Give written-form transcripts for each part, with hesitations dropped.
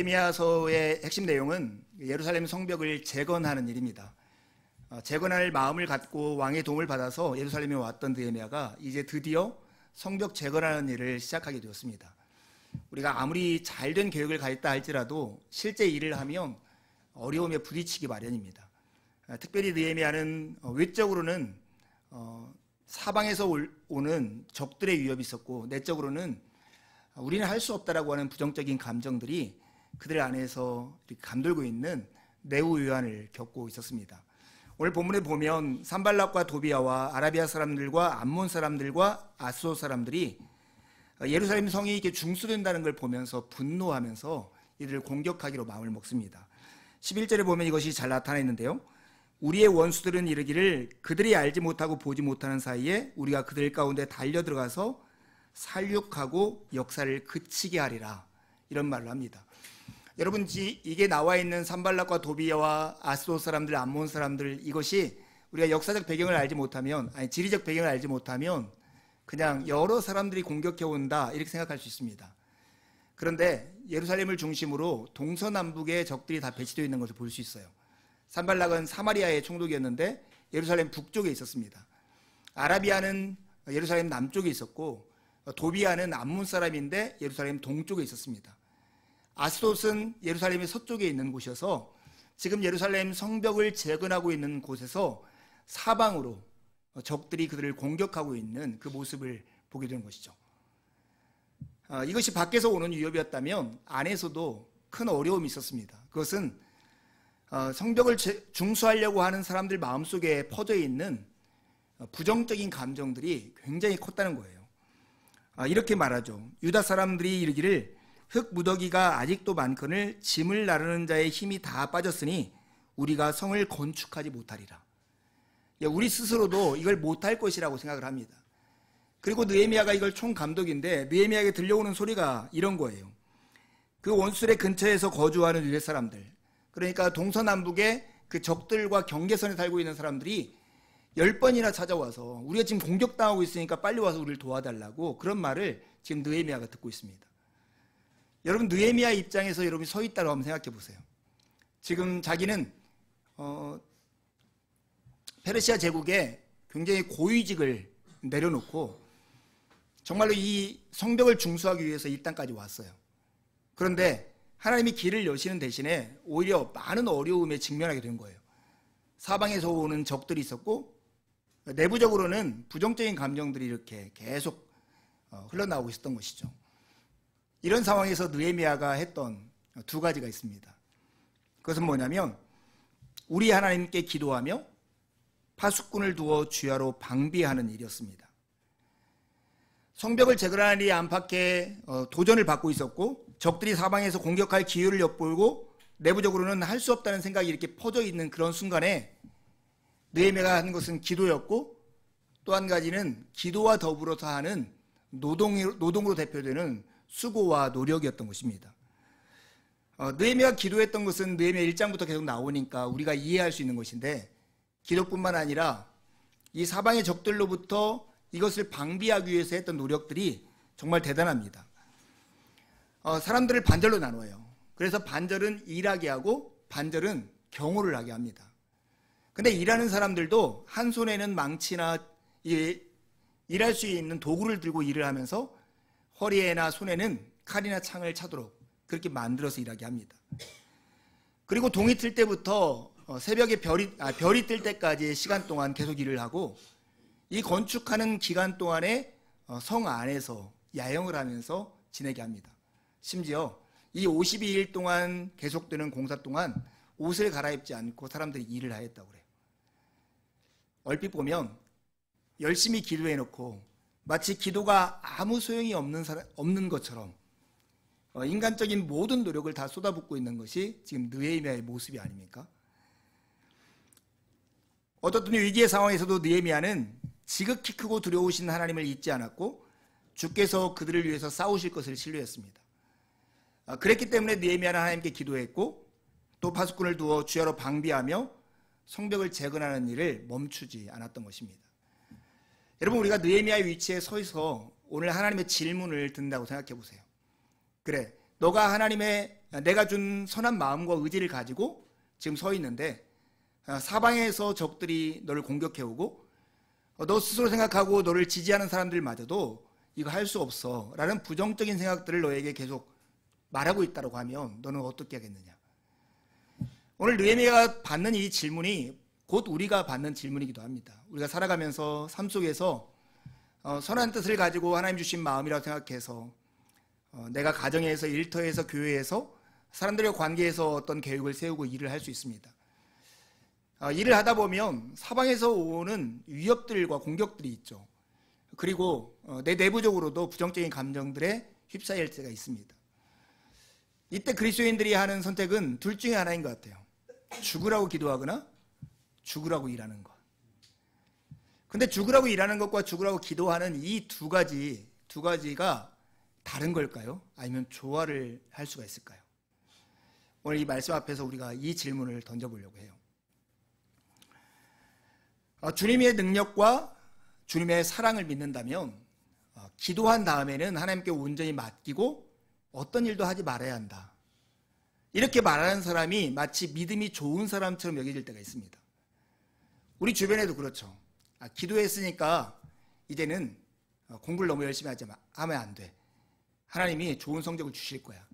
느헤미야서의 핵심 내용은 예루살렘 성벽을 재건하는 일입니다. 재건할 마음을 갖고 왕의 도움을 받아서 예루살렘에 왔던 느헤미야가 이제 드디어 성벽 재건하는 일을 시작하게 되었습니다. 우리가 아무리 잘된 계획을 가졌다 할지라도 실제 일을 하면 어려움에 부딪히기 마련입니다. 특별히 느헤미야는 외적으로는 사방에서 오는 적들의 위협이 있었고, 내적으로는 우리는 할 수 없다라고 하는 부정적인 감정들이 그들 안에서 감돌고 있는 내후유한을 겪고 있었습니다. 오늘 본문에 보면 산발락과 도비야와 아라비아 사람들과 암몬 사람들과 아스돗 사람들이 예루살렘 성이 이렇게 중수된다는 걸 보면서 분노하면서 이들을 공격하기로 마음을 먹습니다. 11절에 보면 이것이 잘 나타나 있는데요. 우리의 원수들은 이르기를 그들이 알지 못하고 보지 못하는 사이에 우리가 그들 가운데 달려들어가서 살육하고 역사를 그치게 하리라, 이런 말을 합니다. 여러분, 이게 나와 있는 산발락과 도비야와 아스돗 사람들, 암몬 사람들, 이것이 우리가 역사적 배경을 알지 못하면, 지리적 배경을 알지 못하면 그냥 여러 사람들이 공격해 온다 이렇게 생각할 수 있습니다. 그런데 예루살렘을 중심으로 동서남북의 적들이 다 배치되어 있는 것을 볼 수 있어요. 산발락은 사마리아의 총독이었는데 예루살렘 북쪽에 있었습니다. 아라비아는 예루살렘 남쪽에 있었고, 도비야는 암몬 사람인데 예루살렘 동쪽에 있었습니다. 아스돗은 예루살렘의 서쪽에 있는 곳이어서 지금 예루살렘 성벽을 재건하고 있는 곳에서 사방으로 적들이 그들을 공격하고 있는 그 모습을 보게 되는 것이죠. 이것이 밖에서 오는 위협이었다면 안에서도 큰 어려움이 있었습니다. 그것은 성벽을 중수하려고 하는 사람들 마음속에 퍼져 있는 부정적인 감정들이 굉장히 컸다는 거예요. 이렇게 말하죠. 유다 사람들이 이르기를 흙 무더기가 아직도 많거늘 짐을 나르는 자의 힘이 다 빠졌으니 우리가 성을 건축하지 못하리라. 우리 스스로도 이걸 못할 것이라고 생각을 합니다. 그리고 느헤미야가 이걸 총감독인데 느헤미야에게 들려오는 소리가 이런 거예요. 그 원수의 근처에서 거주하는 유대 사람들, 그러니까 동서남북의 그 적들과 경계선에 살고 있는 사람들이 10번이나 찾아와서 우리가 지금 공격당하고 있으니까 빨리 와서 우리를 도와달라고, 그런 말을 지금 느헤미야가 듣고 있습니다. 여러분, 느헤미야 입장에서 여러분이 서 있다고 한번 생각해 보세요. 지금 자기는 페르시아 제국에 굉장히 고위직을 내려놓고 정말로 이 성벽을 중수하기 위해서 이 땅까지 왔어요. 그런데 하나님이 길을 여시는 대신에 오히려 많은 어려움에 직면하게 된 거예요. 사방에서 오는 적들이 있었고, 내부적으로는 부정적인 감정들이 이렇게 계속 흘러나오고 있었던 것이죠. 이런 상황에서 느헤미야가 했던 두 가지가 있습니다. 그것은 뭐냐면, 우리 하나님께 기도하며 파수꾼을 두어 주야로 방비하는 일이었습니다. 성벽을 재건하는 일이 안팎에 도전을 받고 있었고, 적들이 사방에서 공격할 기회를 엿보고 내부적으로는 할 수 없다는 생각이 이렇게 퍼져 있는 그런 순간에 느헤미야가 하는 것은 기도였고, 또 한 가지는 기도와 더불어서 하는 노동으로 대표되는 수고와 노력이었던 것입니다. 느헤미야가 기도했던 것은 느헤미야 1장부터 계속 나오니까 우리가 이해할 수 있는 것인데, 기도뿐만 아니라 이 사방의 적들로부터 이것을 방비하기 위해서 했던 노력들이 정말 대단합니다. 사람들을 반절로 나눠요. 그래서 반절은 일하게 하고 반절은 경호를 하게 합니다. 근데 일하는 사람들도 한 손에는 망치나 일할 수 있는 도구를 들고 일을 하면서 허리에나 손에는 칼이나 창을 차도록 그렇게 만들어서 일하게 합니다. 그리고 동이 틀 때부터 새벽에 별이 뜰 때까지의 시간 동안 계속 일을 하고, 이 건축하는 기간 동안에 성 안에서 야영을 하면서 지내게 합니다. 심지어 이 52일 동안 계속되는 공사 동안 옷을 갈아입지 않고 사람들이 일을 하였다고 그래요. 얼핏 보면 열심히 기도해놓고 마치 기도가 아무 소용이 없는 것처럼 인간적인 모든 노력을 다 쏟아붓고 있는 것이 지금 느헤미야의 모습이 아닙니까? 어떤 위기의 상황에서도 느헤미야는 지극히 크고 두려우신 하나님을 잊지 않았고 주께서 그들을 위해서 싸우실 것을 신뢰했습니다. 그랬기 때문에 느헤미야는 하나님께 기도했고, 또 파수꾼을 두어 주야로 방비하며 성벽을 재건하는 일을 멈추지 않았던 것입니다. 여러분, 우리가 느헤미야의 위치에 서 있어 오늘 하나님의 질문을 듣는다고 생각해 보세요. 그래, 너가 하나님의 내가 준 선한 마음과 의지를 가지고 지금 서 있는데 사방에서 적들이 너를 공격해오고 너 스스로 생각하고 너를 지지하는 사람들마저도 이거 할 수 없어 라는 부정적인 생각들을 너에게 계속 말하고 있다고 하면 너는 어떻게 하겠느냐. 오늘 느헤미야가 받는 이 질문이 곧 우리가 받는 질문이기도 합니다. 우리가 살아가면서 삶 속에서 선한 뜻을 가지고 하나님 주신 마음이라고 생각해서 내가 가정에서, 일터에서, 교회에서 사람들과 관계에서 어떤 계획을 세우고 일을 할 수 있습니다. 일을 하다 보면 사방에서 오는 위협들과 공격들이 있죠. 그리고 내 내부적으로도 부정적인 감정들에 휩싸일 때가 있습니다. 이때 그리스도인들이 하는 선택은 둘 중에 하나인 것 같아요. 죽으라고 기도하거나 죽으라고 일하는 것. 근데 죽으라고 일하는 것과 죽으라고 기도하는 이 두 가지가 다른 걸까요? 아니면 조화를 할 수가 있을까요? 오늘 이 말씀 앞에서 우리가 이 질문을 던져보려고 해요. 주님의 능력과 주님의 사랑을 믿는다면 기도한 다음에는 하나님께 온전히 맡기고 어떤 일도 하지 말아야 한다. 이렇게 말하는 사람이 마치 믿음이 좋은 사람처럼 여겨질 때가 있습니다. 우리 주변에도 그렇죠. 기도했으니까 이제는 공부를 너무 열심히 하면 안 돼. 하나님이 좋은 성적을 주실 거야.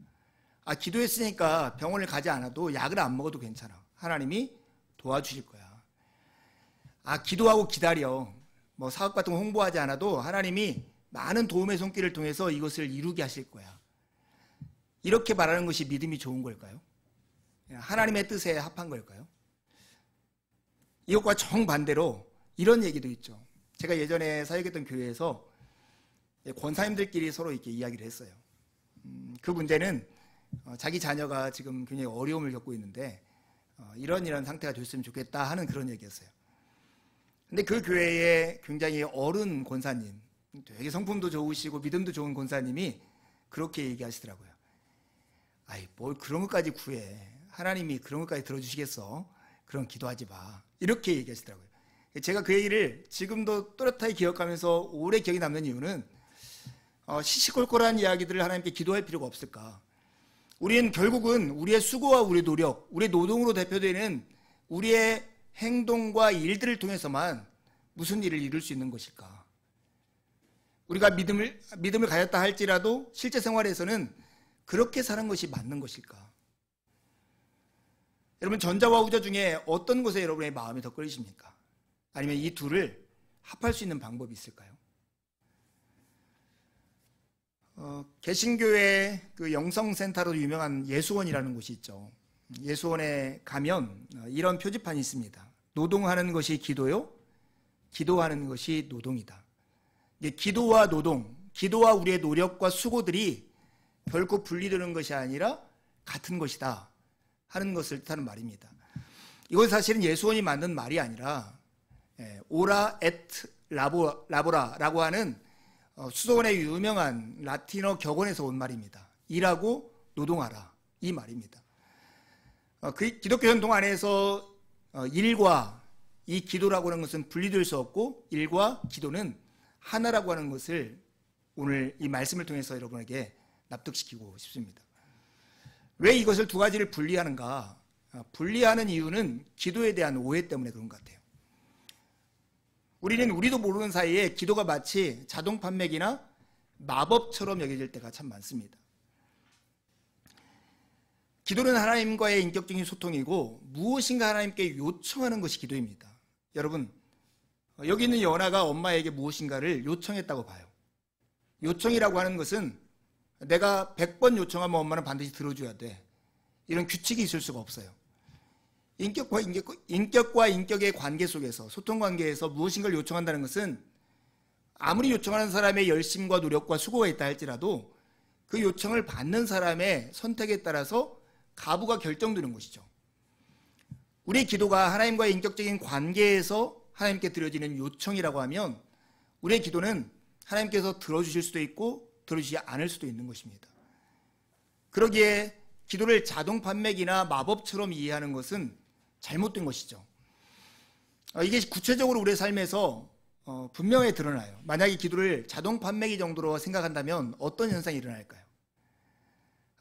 기도했으니까 병원을 가지 않아도 약을 안 먹어도 괜찮아. 하나님이 도와주실 거야. 기도하고 기다려. 사업 같은 거 홍보하지 않아도 하나님이 많은 도움의 손길을 통해서 이것을 이루게 하실 거야. 이렇게 말하는 것이 믿음이 좋은 걸까요? 하나님의 뜻에 합한 걸까요? 이것과 정반대로 이런 얘기도 있죠. 제가 예전에 사역했던 교회에서 권사님들끼리 서로 이렇게 이야기를 했어요. 그 문제는 자기 자녀가 지금 굉장히 어려움을 겪고 있는데 이런 상태가 됐으면 좋겠다 하는 그런 얘기였어요. 근데 그 교회에 굉장히 어른 권사님, 되게 성품도 좋으시고 믿음도 좋은 권사님이 그렇게 얘기하시더라고요. 뭘 그런 것까지 구해. 하나님이 그런 것까지 들어주시겠어? 그럼 기도하지 마. 이렇게 얘기하시더라고요. 제가 그 얘기를 지금도 또렷하게 기억하면서 오래 기억이 남는 이유는 시시콜콜한 이야기들을 하나님께 기도할 필요가 없을까? 우리는 결국은 우리의 수고와 우리의 노력, 우리의 노동으로 대표되는 우리의 행동과 일들을 통해서만 무슨 일을 이룰 수 있는 것일까? 우리가 믿음을 가졌다 할지라도 실제 생활에서는 그렇게 사는 것이 맞는 것일까? 여러분, 전자와 후자 중에 어떤 것에 여러분의 마음이 더 끌리십니까? 아니면 이 둘을 합할 수 있는 방법이 있을까요? 개신교의 그 영성센터로 유명한 예수원이라는 곳이 있죠. 예수원에 가면 이런 표지판이 있습니다. 노동하는 것이 기도요, 기도하는 것이 노동이다. 기도와 노동, 기도와 우리의 노력과 수고들이 결코 분리되는 것이 아니라 같은 것이다 하는 것을 뜻하는 말입니다. 이건 사실은 예수원이 만든 말이 아니라 오라 에트 라보라라고 하는 수도원의 유명한 라틴어 격언에서 온 말입니다. 일하고 노동하라, 이 말입니다. 그 기독교 전통 안에서 일과 이 기도라고 하는 것은 분리될 수 없고 일과 기도는 하나라고 하는 것을 오늘 이 말씀을 통해서 여러분에게 납득시키고 싶습니다. 왜 이것을 두 가지를 분리하는가? 분리하는 이유는 기도에 대한 오해 때문에 그런 것 같아요. 우리도 모르는 사이에 기도가 마치 자동 판매기나 마법처럼 여겨질 때가 참 많습니다. 기도는 하나님과의 인격적인 소통이고 무엇인가 하나님께 요청하는 것이 기도입니다. 여러분, 여기 있는 연아가 엄마에게 무엇인가를 요청했다고 봐요. 요청이라고 하는 것은 내가 100번 요청하면 엄마는 반드시 들어줘야 돼. 이런 규칙이 있을 수가 없어요. 인격과 인격의 관계 속에서, 소통 관계에서 무엇인가를 요청한다는 것은 아무리 요청하는 사람의 열심과 노력과 수고가 있다 할지라도 그 요청을 받는 사람의 선택에 따라서 가부가 결정되는 것이죠. 우리의 기도가 하나님과의 인격적인 관계에서 하나님께 드려지는 요청이라고 하면 우리의 기도는 하나님께서 들어주실 수도 있고 들어주지 않을 수도 있는 것입니다. 그러기에 기도를 자동 판매기나 마법처럼 이해하는 것은 잘못된 것이죠. 이게 구체적으로 우리의 삶에서 분명히 드러나요. 만약에 기도를 자동 판매기 정도로 생각한다면 어떤 현상이 일어날까요?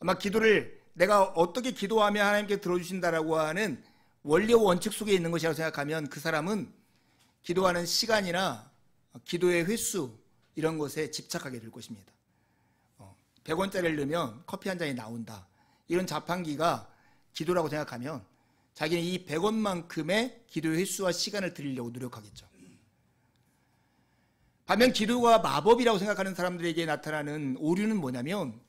아마 기도를 내가 어떻게 기도하면 하나님께 들어주신다라고 하는 원리와 원칙 속에 있는 것이라고 생각하면 그 사람은 기도하는 시간이나 기도의 횟수 이런 것에 집착하게 될 것입니다. 100원짜리를 넣으면 커피 한 잔이 나온다. 이런 자판기가 기도라고 생각하면 자기는 이 100원만큼의 기도의 횟수와 시간을 드리려고 노력하겠죠. 반면 기도가 마법이라고 생각하는 사람들에게 나타나는 오류는 뭐냐면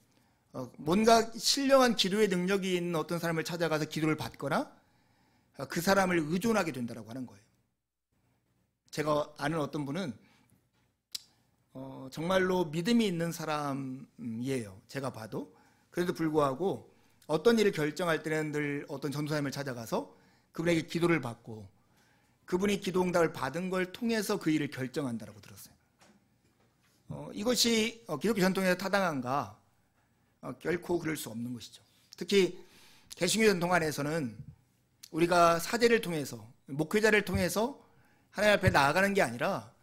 뭔가 신령한 기도의 능력이 있는 어떤 사람을 찾아가서 기도를 받거나 그 사람을 의존하게 된다고 하는 거예요. 제가 아는 어떤 분은 정말로 믿음이 있는 사람이에요. 제가 봐도. 그래도 불구하고 어떤 일을 결정할 때는 늘 어떤 전도사님을 찾아가서 그분에게 기도를 받고 그분이 기도 응답을 받은 걸 통해서 그 일을 결정한다고 들었어요. 이것이 기독교 전통에 타당한가? 결코 그럴 수 없는 것이죠. 특히 개신교 전통 안에서는 우리가 사제를 통해서, 목회자를 통해서 하나님 앞에 나아가는 게 아니라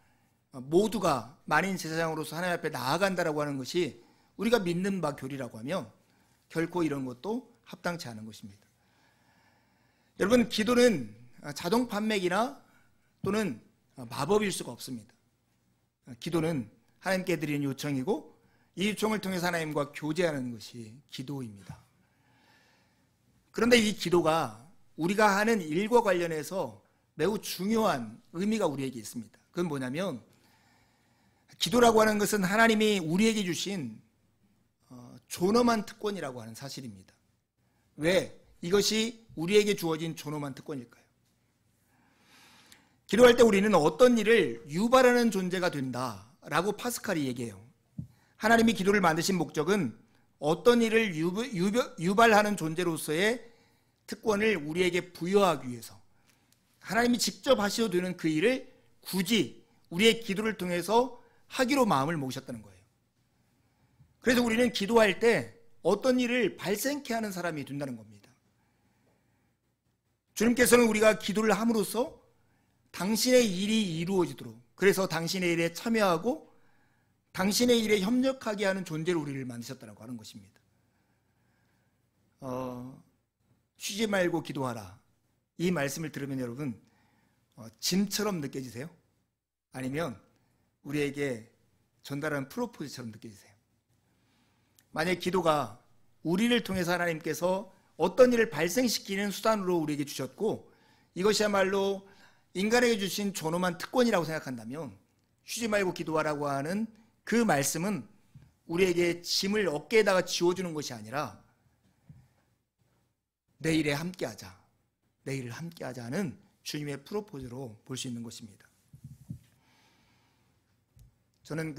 모두가 만인 제사장으로서 하나님 앞에 나아간다라고 하는 것이 우리가 믿는 바 교리라고 하면 결코 이런 것도 합당치 않은 것입니다. 여러분, 기도는 자동 판매기나 또는 마법일 수가 없습니다. 기도는 하나님께 드리는 요청이고 이 요청을 통해서 하나님과 교제하는 것이 기도입니다. 그런데 이 기도가 우리가 하는 일과 관련해서 매우 중요한 의미가 우리에게 있습니다. 그건 뭐냐면 기도라고 하는 것은 하나님이 우리에게 주신 존엄한 특권이라고 하는 사실입니다. 왜 이것이 우리에게 주어진 존엄한 특권일까요? 기도할 때 우리는 어떤 일을 유발하는 존재가 된다라고 파스칼이 얘기해요. 하나님이 기도를 만드신 목적은 어떤 일을 유발하는 존재로서의 특권을 우리에게 부여하기 위해서 하나님이 직접 하셔도 되는 그 일을 굳이 우리의 기도를 통해서 하기로 마음을 먹으셨다는 거예요. 그래서 우리는 기도할 때 어떤 일을 발생케 하는 사람이 된다는 겁니다. 주님께서는 우리가 기도를 함으로써 당신의 일이 이루어지도록, 그래서 당신의 일에 참여하고 당신의 일에 협력하게 하는 존재로 우리를 만드셨다고 하는 것입니다. 쉬지 말고 기도하라. 이 말씀을 들으면 여러분 짐처럼 느껴지세요? 아니면 우리에게 전달하는 프로포즈처럼 느껴지세요? 만약 기도가 우리를 통해서 하나님께서 어떤 일을 발생시키는 수단으로 우리에게 주셨고 이것이야말로 인간에게 주신 존엄한 특권이라고 생각한다면 쉬지 말고 기도하라고 하는 그 말씀은 우리에게 짐을 어깨에다가 지워주는 것이 아니라 내 일에 함께하자, 내 일을 함께하자는 주님의 프로포즈로 볼 수 있는 것입니다. 저는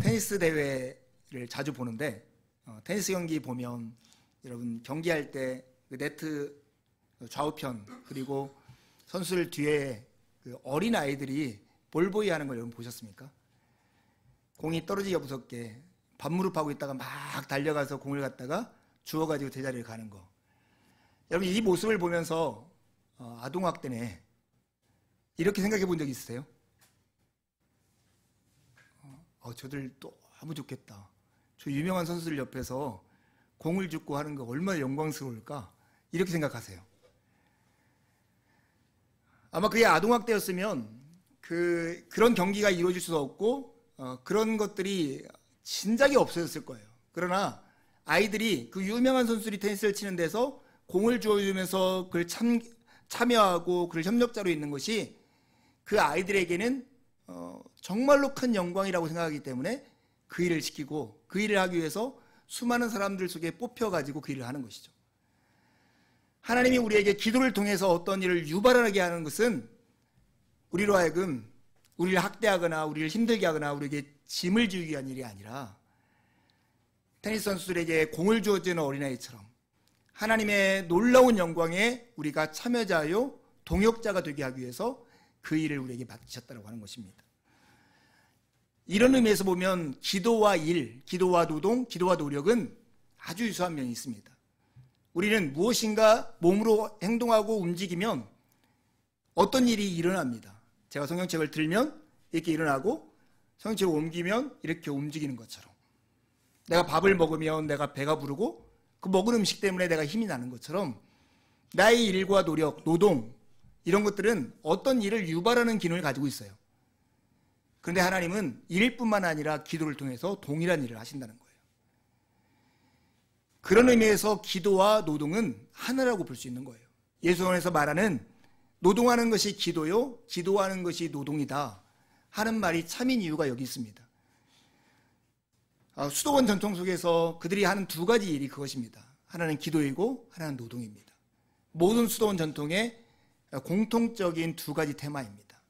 테니스 대회를 자주 보는데 테니스 경기 보면 여러분 경기할 때 그 네트 좌우편 그리고 선수들 뒤에 그 어린 아이들이 볼보이 하는 걸 여러분 보셨습니까? 공이 떨어지기가 무섭게 반무릎하고 있다가 막 달려가서 공을 갖다가 주워가지고 제자리를 가는 거. 여러분 이 모습을 보면서 아동학대네 이렇게 생각해 본 적 있으세요? 저들 너무 좋겠다. 저 유명한 선수들 옆에서 공을 줍고 하는 거 얼마나 영광스러울까? 이렇게 생각하세요. 아마 그게 아동학대였으면 그런 경기가 이루어질 수도 없고 그런 것들이 진작에 없어졌을 거예요. 그러나 아이들이 그 유명한 선수들이 테니스를 치는 데서 공을 주어주면서 그걸 참여하고 그를 협력자로 있는 것이 그 아이들에게는 정말로 큰 영광이라고 생각하기 때문에 그 일을 시키고 그 일을 하기 위해서 수많은 사람들 속에 뽑혀가지고 그 일을 하는 것이죠. 하나님이 우리에게 기도를 통해서 어떤 일을 유발하게 하는 것은 우리로 하여금 우리를 학대하거나 우리를 힘들게 하거나 우리에게 짐을 지우기 위한 일이 아니라 테니스 선수들에게 공을 주어주는 어린아이처럼 하나님의 놀라운 영광에 우리가 참여자요 동역자가 되게 하기 위해서 그 일을 우리에게 맡기셨다고 하는 것입니다. 이런 의미에서 보면 기도와 일, 기도와 노동, 기도와 노력은 아주 유사한 면이 있습니다. 우리는 무엇인가 몸으로 행동하고 움직이면 어떤 일이 일어납니다. 제가 성경책을 들면 이렇게 일어나고 성경책을 옮기면 이렇게 움직이는 것처럼 내가 밥을 먹으면 내가 배가 부르고 그 먹은 음식 때문에 내가 힘이 나는 것처럼 나의 일과 노력, 노동 이런 것들은 어떤 일을 유발하는 기능을 가지고 있어요. 그런데 하나님은 일뿐만 아니라 기도를 통해서 동일한 일을 하신다는 거예요. 그런 의미에서 기도와 노동은 하나라고 볼 수 있는 거예요. 예수님께서 말하는 노동하는 것이 기도요, 기도하는 것이 노동이다 하는 말이 참인 이유가 여기 있습니다. 수도원 전통 속에서 그들이 하는 두 가지 일이 그것입니다. 하나는 기도이고 하나는 노동입니다. 모든 수도원 전통의 공통적인 두 가지 테마입니다.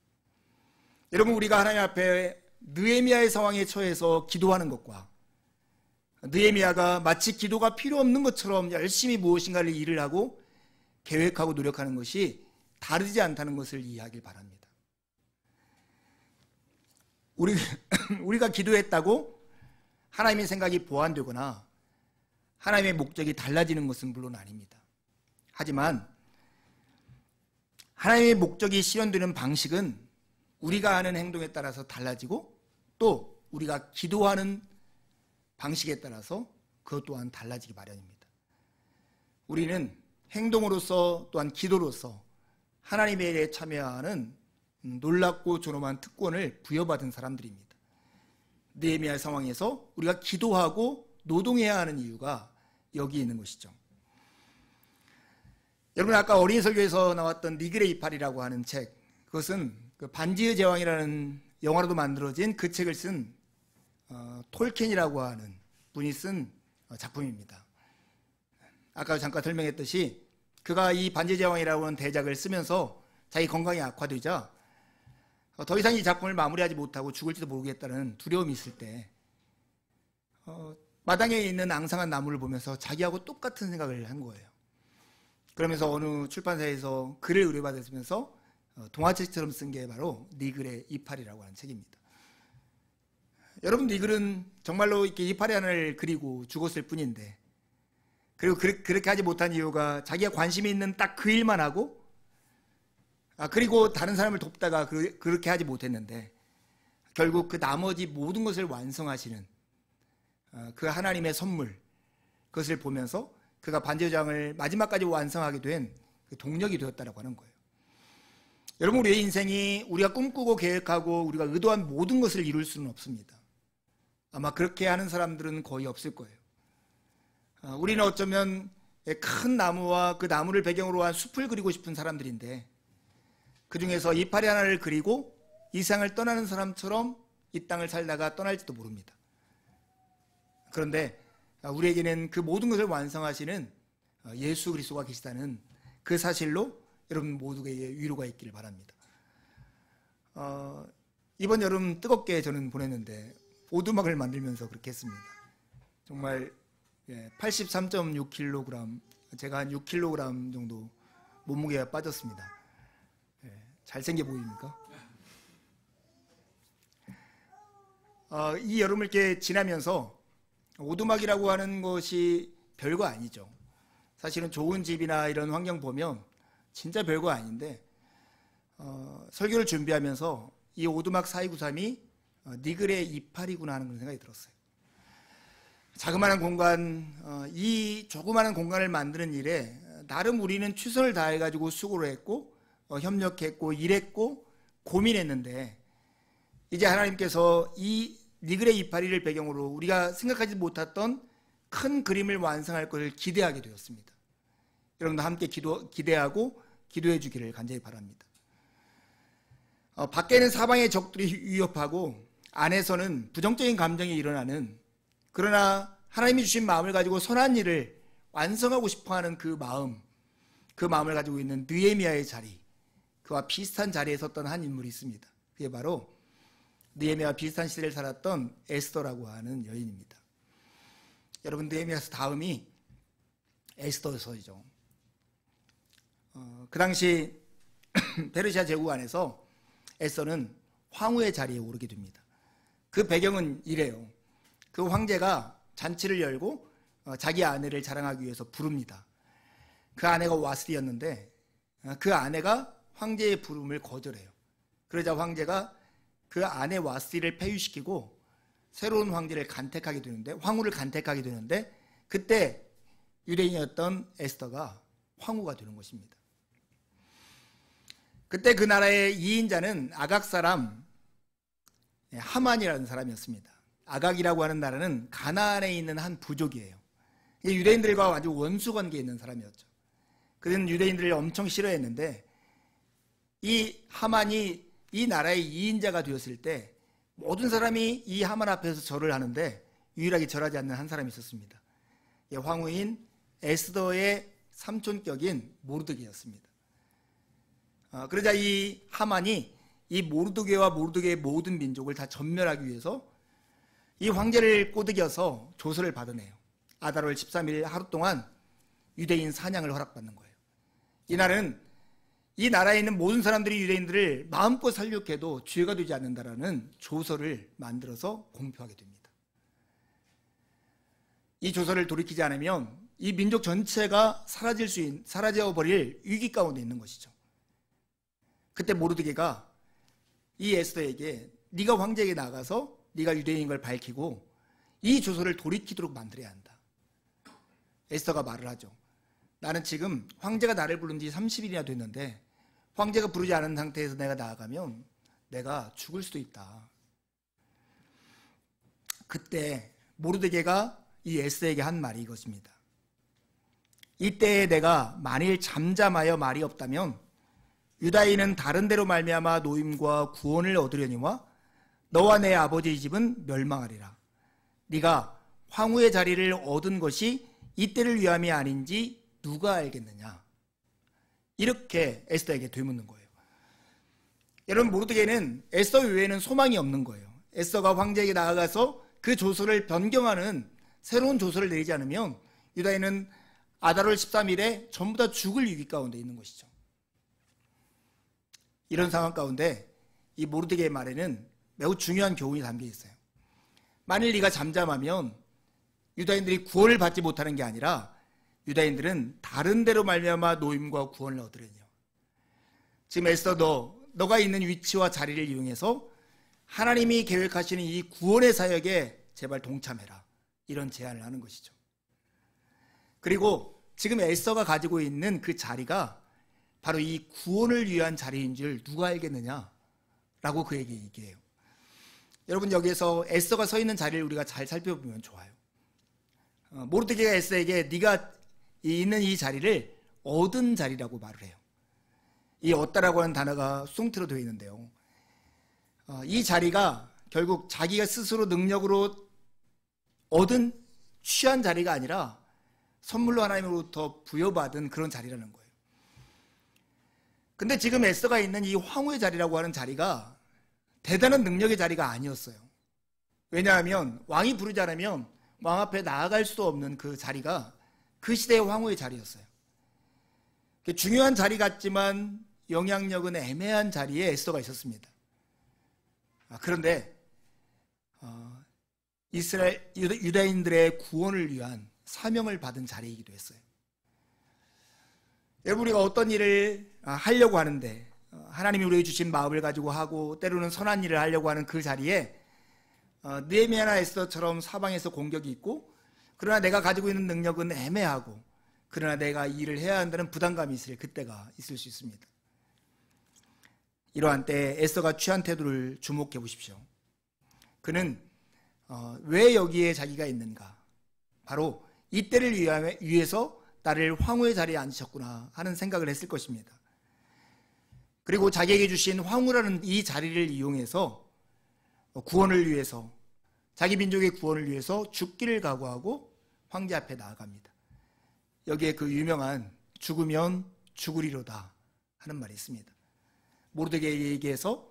여러분, 우리가 하나님 앞에 느헤미야의 상황에 처해서 기도하는 것과 느헤미야가 마치 기도가 필요 없는 것처럼 열심히 무엇인가를 일을 하고 계획하고 노력하는 것이 다르지 않다는 것을 이해하길 바랍니다. 우리가 기도했다고 하나님의 생각이 보완되거나 하나님의 목적이 달라지는 것은 물론 아닙니다. 하지만 하나님의 목적이 실현되는 방식은 우리가 하는 행동에 따라서 달라지고 또 우리가 기도하는 방식에 따라서 그것 또한 달라지기 마련입니다. 우리는 행동으로서 또한 기도로서 하나님의 일에 참여하는 놀랍고 존엄한 특권을 부여받은 사람들입니다. 느헤미야 상황에서 우리가 기도하고 노동해야 하는 이유가 여기 있는 것이죠. 여러분, 아까 어린이 설교에서 나왔던 니그레 이팔이라고 하는 책, 그것은 그 반지의 제왕이라는 영화로도 만들어진 그 책을 쓴 톨킨이라고 하는 분이 쓴 작품입니다. 아까 잠깐 설명했듯이 그가 이 반지의 제왕이라고 하는 대작을 쓰면서 자기 건강이 악화되자 더 이상 이 작품을 마무리하지 못하고 죽을지도 모르겠다는 두려움이 있을 때 마당에 있는 앙상한 나무를 보면서 자기하고 똑같은 생각을 한 거예요. 그러면서 어느 출판사에서 글을 의뢰받으면서 동화책처럼 쓴 게 바로 니글의 이파리라고 하는 책입니다. 여러분, 니글은 정말로 이렇게 이파리 하나를 그리고 죽었을 뿐인데, 그리고 그렇게 하지 못한 이유가 자기가 관심이 있는 딱 그 일만 하고 그리고 다른 사람을 돕다가 그렇게 하지 못했는데 결국 그 나머지 모든 것을 완성하시는 그 하나님의 선물, 그것을 보면서 그가 반지의 제왕을 마지막까지 완성하게 된 그 동력이 되었다라고 하는 거예요. 여러분, 우리의 인생이 우리가 꿈꾸고 계획하고 우리가 의도한 모든 것을 이룰 수는 없습니다. 아마 그렇게 하는 사람들은 거의 없을 거예요. 우리는 어쩌면 큰 나무와 그 나무를 배경으로 한 숲을 그리고 싶은 사람들인데 그 중에서 이파리 하나를 그리고 이 세상을 떠나는 사람처럼 이 땅을 살다가 떠날지도 모릅니다. 그런데 우리에게는 그 모든 것을 완성하시는 예수 그리스도가 계시다는 그 사실로 여러분 모두에게 위로가 있기를 바랍니다. 이번 여름 뜨겁게 저는 보냈는데 오두막을 만들면서 그렇게 했습니다. 정말 83.6kg, 제가 한 6kg 정도 몸무게가 빠졌습니다. 잘생겨 보입니까? 이 여름을 이렇게 지나면서 오두막이라고 하는 것이 별거 아니죠. 사실은 좋은 집이나 이런 환경 보면 진짜 별거 아닌데 설교를 준비하면서 이 오두막 4293이 니글의 이파리구나 하는 그런 생각이 들었어요. 자그마한 공간, 이 조그마한 공간을 만드는 일에 나름 우리는 최선을 다해가지고 수고를 했고 협력했고 일했고 고민했는데 이제 하나님께서 이 니글의 이파리를 배경으로 우리가 생각하지 못했던 큰 그림을 완성할 것을 기대하게 되었습니다. 여러분도 함께 기대하고 기도해 주기를 간절히 바랍니다. 밖에는 사방의 적들이 위협하고 안에서는 부정적인 감정이 일어나는, 그러나 하나님이 주신 마음을 가지고 선한 일을 완성하고 싶어하는 그 마음을 가지고 있는 느헤미야의 자리, 그와 비슷한 자리에 섰던 한 인물이 있습니다. 그게 바로 느헤미야와 비슷한 시대를 살았던 에스더라고 하는 여인입니다. 여러분, 느헤미야서 다음이 에스더서이죠. 그 당시 페르시아 제국 안에서 에스더는 황후의 자리에 오르게 됩니다. 그 배경은 이래요. 그 황제가 잔치를 열고 자기 아내를 자랑하기 위해서 부릅니다. 그 아내가 와스리였는데 그 아내가 황제의 부름을 거절해요. 그러자 황제가 그 아내 와스리를 폐위시키고 새로운 황후를 간택하게 되는데 그때 유대인이었던 에스더가 황후가 되는 것입니다. 그때 그 나라의 2인자는 아각 사람 하만이라는 사람이었습니다. 아각이라고 하는 나라는 가나안에 있는 한 부족이에요. 유대인들과 아주 원수 관계에 있는 사람이었죠. 그는 유대인들을 엄청 싫어했는데 이 하만이 이 나라의 2인자가 되었을 때 모든 사람이 이 하만 앞에서 절을 하는데 유일하게 절하지 않는 한 사람이 있었습니다. 황후인 에스더의 삼촌격인 모르드게였습니다. 그러자 이 하만이 이 모르드게와 모르드게의 모든 민족을 다 전멸하기 위해서 이 황제를 꼬드겨서 조서를 받아내요. 아달월 13일 하루 동안 유대인 사냥을 허락받는 거예요. 이날은 이 나라에 있는 모든 사람들이 유대인들을 마음껏 살육해도 죄가 되지 않는다라는 조서를 만들어서 공표하게 됩니다. 이 조서를 돌이키지 않으면 이 민족 전체가 사라져버릴 위기 가운데 있는 것이죠. 그때 모르드게가 이 에스더에게 네가 황제에게 나가서 네가 유대인인 걸 밝히고 이 조서를 돌이키도록 만들어야 한다. 에스더가 말을 하죠. 나는 지금 황제가 나를 부른 지 30일이나 됐는데 황제가 부르지 않은 상태에서 내가 나아가면 내가 죽을 수도 있다. 그때 모르드게가 이 에스더에게 한 말이 이것입니다. 이때에 내가 만일 잠잠하여 말이 없다면 유다인은 다른 데로 말미암아 노임과 구원을 얻으려니와 너와 내 아버지의 집은 멸망하리라. 네가 황후의 자리를 얻은 것이 이때를 위함이 아닌지 누가 알겠느냐. 이렇게 에스더에게 되묻는 거예요. 여러분, 모르드게는 에스더 외에는 소망이 없는 거예요. 에스더가 황제에게 나아가서 그 조서를 변경하는 새로운 조서를 내리지 않으면 유다인은 아달월 13일에 전부 다 죽을 위기 가운데 있는 것이죠. 이런 상황 가운데 이 모르드게의 말에는 매우 중요한 교훈이 담겨 있어요. 만일 네가 잠잠하면 유다인들이 구원을 받지 못하는 게 아니라 유다인들은 다른 데로 말미암아 노임과 구원을 얻으려니요. 지금 에스더 너가 있는 위치와 자리를 이용해서 하나님이 계획하시는 이 구원의 사역에 제발 동참해라. 이런 제안을 하는 것이죠. 그리고 지금 에스더가 가지고 있는 그 자리가 바로 이 구원을 위한 자리인 줄 누가 알겠느냐라고 그에게 얘기해요. 여러분, 여기에서 에스더가 서 있는 자리를 우리가 잘 살펴보면 좋아요. 모르드게가 에스더에게 네가 있는 이 자리를 얻은 자리라고 말을 해요. 이 얻다라고 하는 단어가 숭트로 되어 있는데요. 이 자리가 결국 자기가 스스로 능력으로 얻은 취한 자리가 아니라 선물로 하나님으로부터 부여받은 그런 자리라는 거예요. 근데 지금 에스더가 있는 이 황후의 자리라고 하는 자리가 대단한 능력의 자리가 아니었어요. 왜냐하면 왕이 부르지 않으면 왕 앞에 나아갈 수도 없는 그 자리가 그 시대의 황후의 자리였어요. 중요한 자리 같지만 영향력은 애매한 자리에 에스더가 있었습니다. 그런데 유다인들의 구원을 위한 사명을 받은 자리이기도 했어요. 여러분, 우리가 어떤 일을 하려고 하는데 하나님이 우리에게 주신 마음을 가지고 하고 때로는 선한 일을 하려고 하는 그 자리에 느헤미야나 에스더처럼 사방에서 공격이 있고 그러나 내가 가지고 있는 능력은 애매하고 그러나 내가 이 일을 해야 한다는 부담감이 있을 그때가 있을 수 있습니다. 이러한 때 에스더가 취한 태도를 주목해 보십시오. 그는 왜 여기에 자기가 있는가? 바로 이때를 위해서 나를 황후의 자리에 앉히셨구나 하는 생각을 했을 것입니다. 그리고 자기에게 주신 황후라는 이 자리를 이용해서 구원을 위해서, 자기 민족의 구원을 위해서 죽기를 각오하고 황제 앞에 나아갑니다. 여기에 그 유명한 죽으면 죽으리로다 하는 말이 있습니다. 모르드게에 얘기해서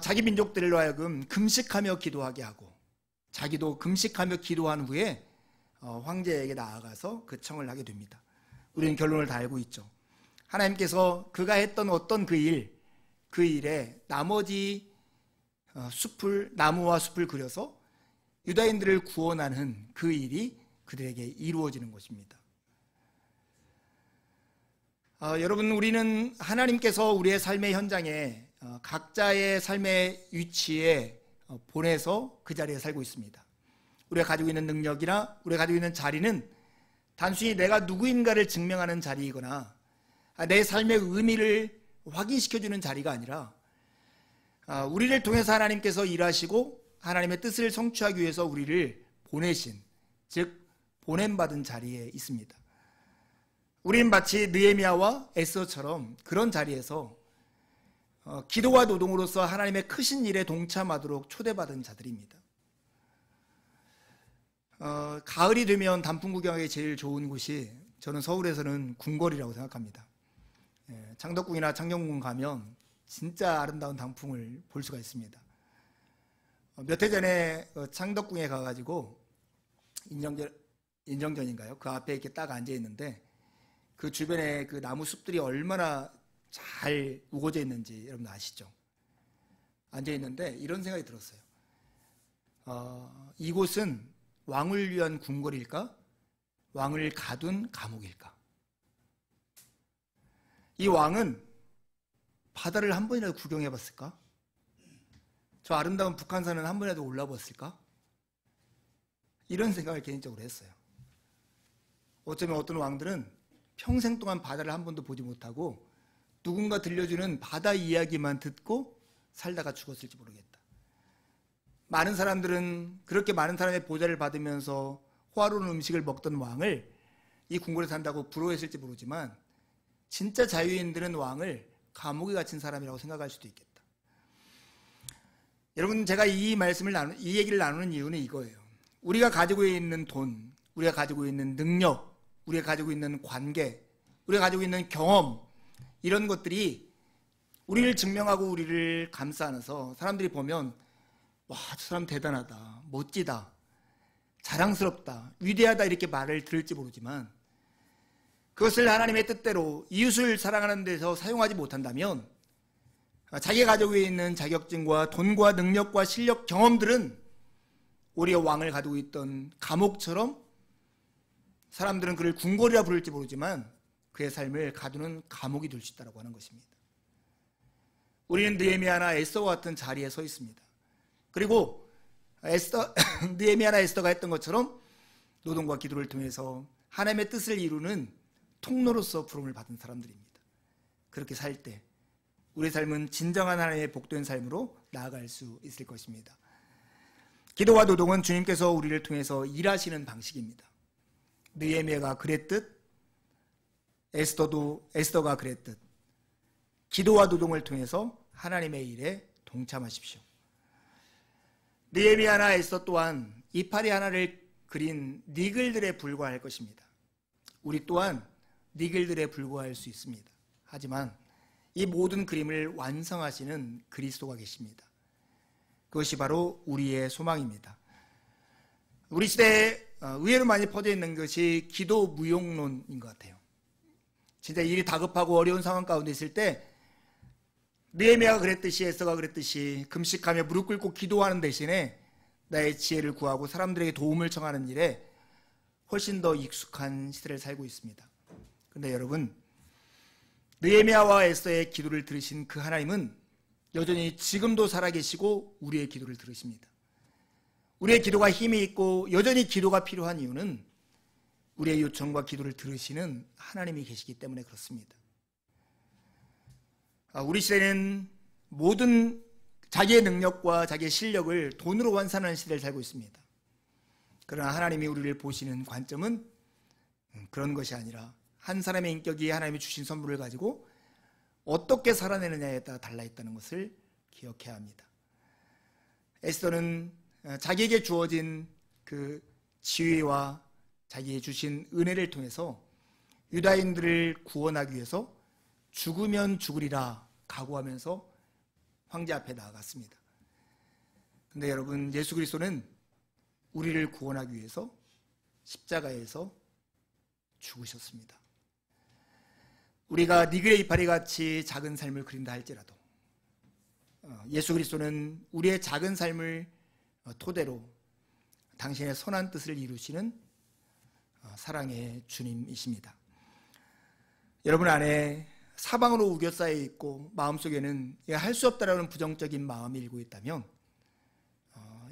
자기 민족들로 하여금 금식하며 기도하게 하고 자기도 금식하며 기도한 후에 황제에게 나아가서 그 청을 하게 됩니다. 우리는 결론을 다 알고 있죠. 하나님께서 그가 했던 어떤 그 일에 나머지 나무와 숲을 그려서 유다인들을 구원하는 그 일이 그들에게 이루어지는 것입니다. 여러분, 우리는 하나님께서 우리의 삶의 현장에 각자의 삶의 위치에 보내서 그 자리에 살고 있습니다. 우리가 가지고 있는 능력이나 우리가 가지고 있는 자리는 단순히 내가 누구인가를 증명하는 자리이거나 내 삶의 의미를 확인시켜주는 자리가 아니라 우리를 통해서 하나님께서 일하시고 하나님의 뜻을 성취하기 위해서 우리를 보내신, 즉 보냄받은 자리에 있습니다. 우리는 마치 느헤미야와 에스더처럼 그런 자리에서 기도와 노동으로서 하나님의 크신 일에 동참하도록 초대받은 자들입니다. 가을이 되면 단풍 구경하기 제일 좋은 곳이 저는 서울에서는 궁궐이라고 생각합니다. 창덕궁이나 창경궁 가면 진짜 아름다운 단풍을 볼 수가 있습니다. 몇 해 전에 창덕궁에 가가지고 인정전인가요? 그 앞에 이렇게 딱 앉아 있는데 그 주변에 그 나무 숲들이 얼마나 잘 우거져 있는지 여러분 아시죠? 앉아 있는데 이런 생각이 들었어요. 이곳은 왕을 위한 궁궐일까? 왕을 가둔 감옥일까? 이 왕은 바다를 한 번이라도 구경해 봤을까? 저 아름다운 북한산은 한 번이라도 올라봤을까? 이런 생각을 개인적으로 했어요. 어쩌면 어떤 왕들은 평생 동안 바다를 한 번도 보지 못하고 누군가 들려주는 바다 이야기만 듣고 살다가 죽었을지 모르겠다. 많은 사람들은 그렇게 많은 사람의 보좌를 받으면서 호화로운 음식을 먹던 왕을 이 궁궐에 산다고 부러워했을지 모르지만 진짜 자유인들은 왕을 감옥에 갇힌 사람이라고 생각할 수도 있겠다. 여러분, 제가 이 얘기를 나누는 이유는 이거예요. 우리가 가지고 있는 돈, 우리가 가지고 있는 능력, 우리가 가지고 있는 관계, 우리가 가지고 있는 경험, 이런 것들이 우리를 증명하고 우리를 감싸 안아서 사람들이 보면 와, 저 사람 대단하다, 멋지다, 자랑스럽다, 위대하다 이렇게 말을 들을지 모르지만 그것을 하나님의 뜻대로 이웃을 사랑하는 데서 사용하지 못한다면 자기가 가지고 있는 자격증과 돈과 능력과 실력, 경험들은 오히려 왕을 가지고 있던 감옥처럼 사람들은 그를 궁궐이라 부를지 모르지만 그의 삶을 가두는 감옥이 될 수 있다고 하는 것입니다. 우리는 느헤미야나 에스더와 같은 자리에 서 있습니다. 그리고 느헤미야나 에스더가 했던 것처럼 노동과 기도를 통해서 하나님의 뜻을 이루는 통로로서 부름을 받은 사람들입니다. 그렇게 살 때 우리의 삶은 진정한 하나님의 복된 삶으로 나아갈 수 있을 것입니다. 기도와 노동은 주님께서 우리를 통해서 일하시는 방식입니다. 느헤미야가 그랬듯 에스더가 그랬듯 기도와 노동을 통해서 하나님의 일에 동참하십시오. 느헤미야나 에스더 또한 이파리 하나를 그린 니글들에 불과할 것입니다. 우리 또한 니글들에 불과할 수 있습니다. 하지만 이 모든 그림을 완성하시는 그리스도가 계십니다. 그것이 바로 우리의 소망입니다. 우리 시대에 의외로 많이 퍼져 있는 것이 기도 무용론인 것 같아요. 진짜 일이 다급하고 어려운 상황 가운데 있을 때 느헤미야가 그랬듯이 에스더가 그랬듯이 금식하며 무릎 꿇고 기도하는 대신에 나의 지혜를 구하고 사람들에게 도움을 청하는 일에 훨씬 더 익숙한 시대를 살고 있습니다. 그런데 여러분, 느헤미야와 에스더의 기도를 들으신 그 하나님은 여전히 지금도 살아계시고 우리의 기도를 들으십니다. 우리의 기도가 힘이 있고 여전히 기도가 필요한 이유는 우리의 요청과 기도를 들으시는 하나님이 계시기 때문에 그렇습니다. 우리 시대는 모든 자기의 능력과 자기의 실력을 돈으로 환산하는 시대를 살고 있습니다. 그러나 하나님이 우리를 보시는 관점은 그런 것이 아니라 한 사람의 인격이 하나님이 주신 선물을 가지고 어떻게 살아내느냐에 따라 달라있다는 것을 기억해야 합니다. 에스더는 자기에게 주어진 그 지위와 자기의 주신 은혜를 통해서 유다인들을 구원하기 위해서 죽으면 죽으리라 각오하면서 황제 앞에 나아갔습니다. 그런데 여러분, 예수 그리스도는 우리를 구원하기 위해서 십자가에서 죽으셨습니다. 우리가 니글의 이파리 같이 작은 삶을 그린다 할지라도 예수 그리스도는 우리의 작은 삶을 토대로 당신의 선한 뜻을 이루시는 사랑의 주님이십니다. 여러분 안에 사방으로 우겨싸여 있고 마음속에는 할 수 없다라는 부정적인 마음이 일고 있다면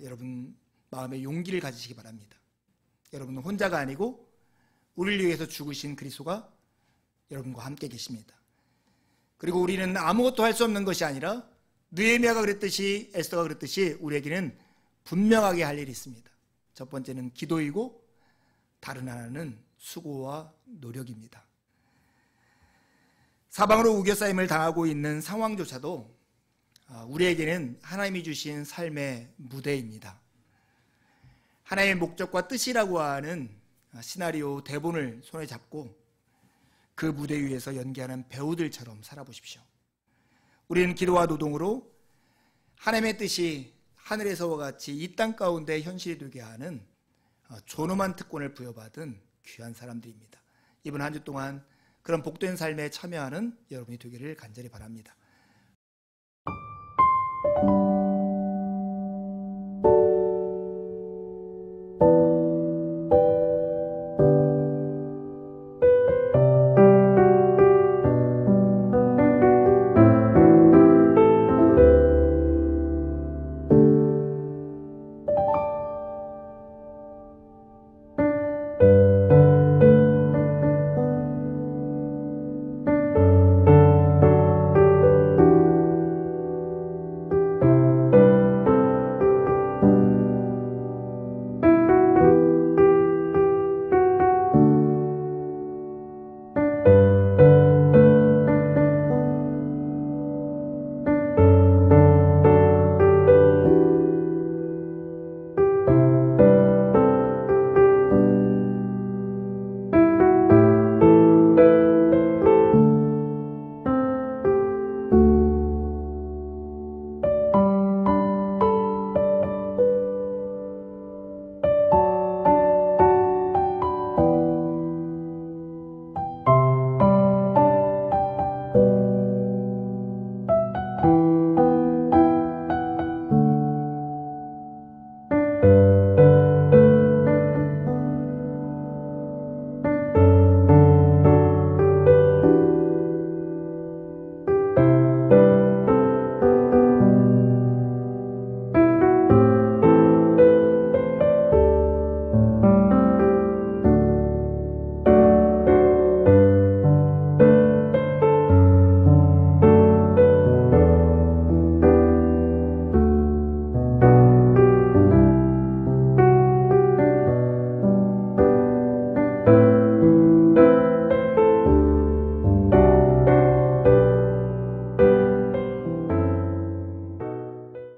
여러분 마음의 용기를 가지시기 바랍니다. 여러분은 혼자가 아니고 우리를 위해서 죽으신 그리스도가 여러분과 함께 계십니다. 그리고 우리는 아무것도 할 수 없는 것이 아니라 느헤미야가 그랬듯이 에스더가 그랬듯이 우리에게는 분명하게 할 일이 있습니다. 첫 번째는 기도이고 다른 하나는 수고와 노력입니다. 사방으로 우겨싸임을 당하고 있는 상황조차도 우리에게는 하나님이 주신 삶의 무대입니다. 하나님의 목적과 뜻이라고 하는 시나리오 대본을 손에 잡고 그 무대 위에서 연기하는 배우들처럼 살아보십시오. 우리는 기도와 노동으로 하나님의 뜻이 하늘에서와 같이 이 땅 가운데 현실이 되게 하는 존엄한 특권을 부여받은 귀한 사람들입니다. 이번 한 주 동안 그런 복된 삶에 참여하는 여러분이 되기를 간절히 바랍니다.